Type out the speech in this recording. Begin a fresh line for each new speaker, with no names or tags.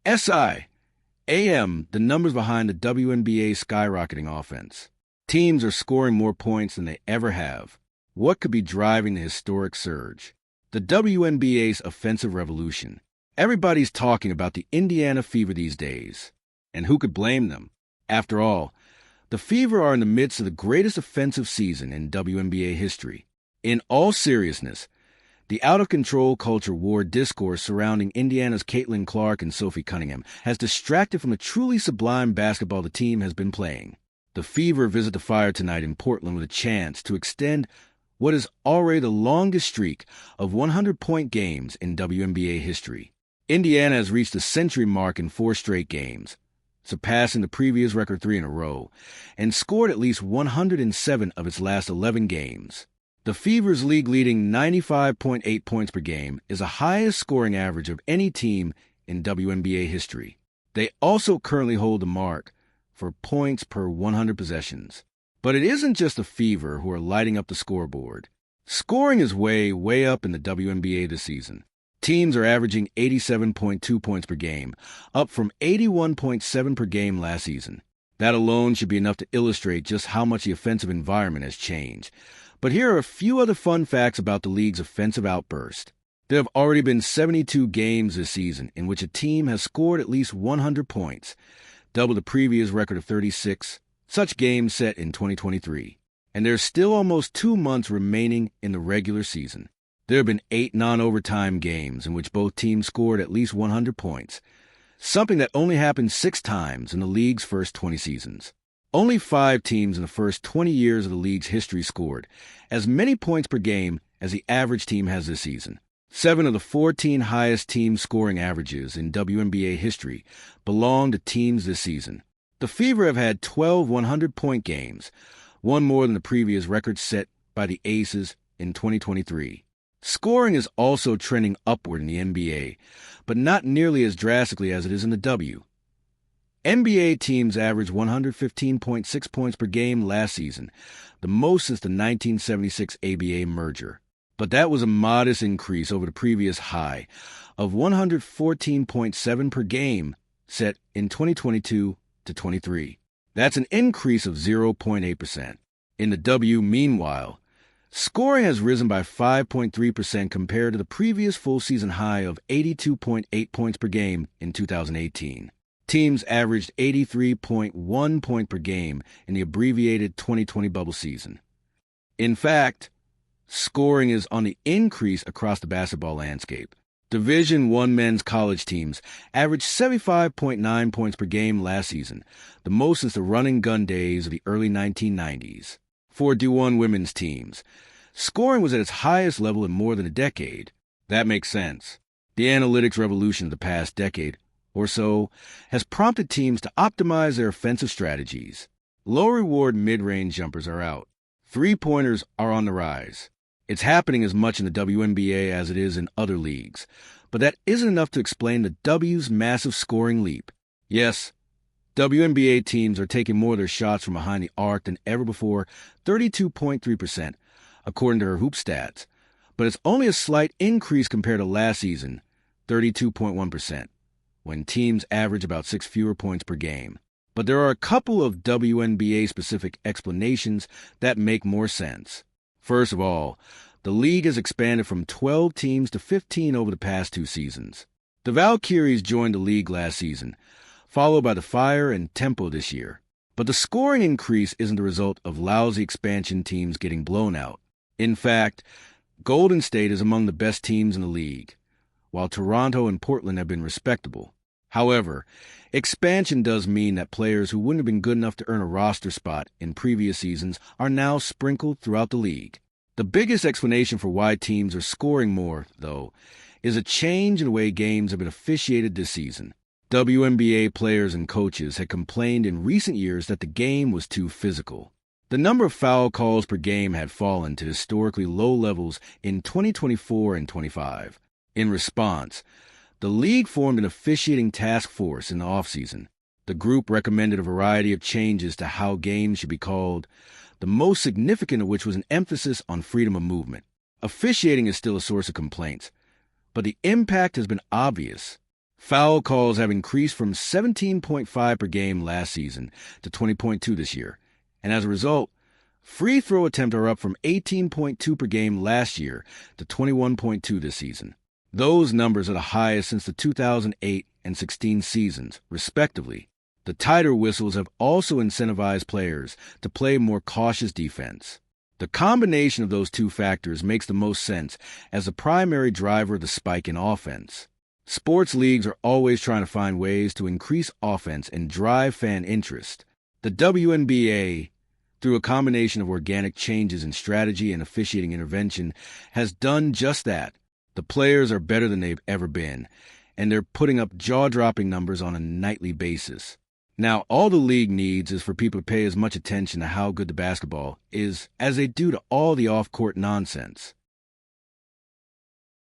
SIAM, the numbers behind the WNBA skyrocketing offense. Teams are scoring more points than they ever have. What could be driving the historic surge? The WNBA's offensive revolution. Everybody's talking about the Indiana Fever these days. And who could blame them? After all, the Fever are in the midst of the greatest offensive season in WNBA history. In all seriousness, the out-of-control culture war discourse surrounding Indiana's Caitlin Clark and Sophie Cunningham has distracted from the truly sublime basketball the team has been playing. The Fever visit the Fire tonight in Portland with a chance to extend what is already the longest streak of 100-point games in WNBA history. Indiana has reached the century mark in 4 straight games, surpassing the previous record 3 in a row, and scored at least 107 of its last 11 games. The Fever's league-leading 95.8 points per game is the highest scoring average of any team in WNBA history. They also currently hold the mark for points per 100 possessions. But it isn't just the Fever who are lighting up the scoreboard. Scoring is way up in the WNBA this season. Teams are averaging 87.2 points per game, up from 81.7 per game last season. That alone should be enough to illustrate just how much the offensive environment has changed. But here are a few other fun facts about the league's offensive outburst. There have already been 72 games this season in which a team has scored at least 100 points, double the previous record of 36, such games set in 2023. And there's still almost 2 months remaining in the regular season. There have been 8 non-overtime games in which both teams scored at least 100 points, something that only happened 6 times in the league's first 20 seasons. Only 5 teams in the first 20 years of the league's history scored as many points per game as the average team has this season. 7 of the 14 highest team scoring averages in WNBA history belong to teams this season. The Fever have had 12 100-point games, one more than the previous record set by the Aces in 2023. Scoring is also trending upward in the NBA, but not nearly as drastically as it is in the W. NBA teams averaged 115.6 points per game last season, the most since the 1976 ABA merger. But that was a modest increase over the previous high of 114.7 per game set in 2022-23. That's an increase of 0.8%. In the W, meanwhile, scoring has risen by 5.3% compared to the previous full-season high of 82.8 points per game in 2018. Teams averaged 83.1 points per game in the abbreviated 2020 bubble season. In fact, scoring is on the increase across the basketball landscape. Division I men's college teams averaged 75.9 points per game last season, the most since the run-and-gun days of the early 1990s. For D1 women's teams, scoring was at its highest level in more than a decade. That makes sense. The analytics revolution of the past decade or so has prompted teams to optimize their offensive strategies. Low-reward mid-range jumpers are out. Three-pointers are on the rise. It's happening as much in the WNBA as it is in other leagues, but that isn't enough to explain the W's massive scoring leap. Yes, WNBA teams are taking more of their shots from behind the arc than ever before, 32.3%, according to her hoop stats, but it's only a slight increase compared to last season, 32.1%. when teams average about 6 fewer points per game. But there are a couple of WNBA-specific explanations that make more sense. First of all, the league has expanded from 12 teams to 15 over the past 2 seasons. The Valkyries joined the league last season, followed by the Fire and Tempo this year. But the scoring increase isn't the result of lousy expansion teams getting blown out. In fact, Golden State is among the best teams in the league, while Toronto and Portland have been respectable. However, expansion does mean that players who wouldn't have been good enough to earn a roster spot in previous seasons are now sprinkled throughout the league. The biggest explanation for why teams are scoring more, though, is a change in the way games have been officiated this season. WNBA players and coaches had complained in recent years that the game was too physical. The number of foul calls per game had fallen to historically low levels in 2024 and 25. In response, the league formed an officiating task force in the offseason. The group recommended a variety of changes to how games should be called, the most significant of which was an emphasis on freedom of movement. Officiating is still a source of complaints, but the impact has been obvious. Foul calls have increased from 17.5 per game last season to 20.2 this year, and as a result, free throw attempts are up from 18.2 per game last year to 21.2 this season. Those numbers are the highest since the 2008 and 16 seasons, respectively. The tighter whistles have also incentivized players to play more cautious defense. The combination of those two factors makes the most sense as the primary driver of the spike in offense. Sports leagues are always trying to find ways to increase offense and drive fan interest. The WNBA, through a combination of organic changes in strategy and officiating intervention, has done just that. The players are better than they've ever been, and they're putting up jaw-dropping numbers on a nightly basis. Now, all the league needs is for people to pay as much attention to how good the basketball is as they do to all the off-court nonsense.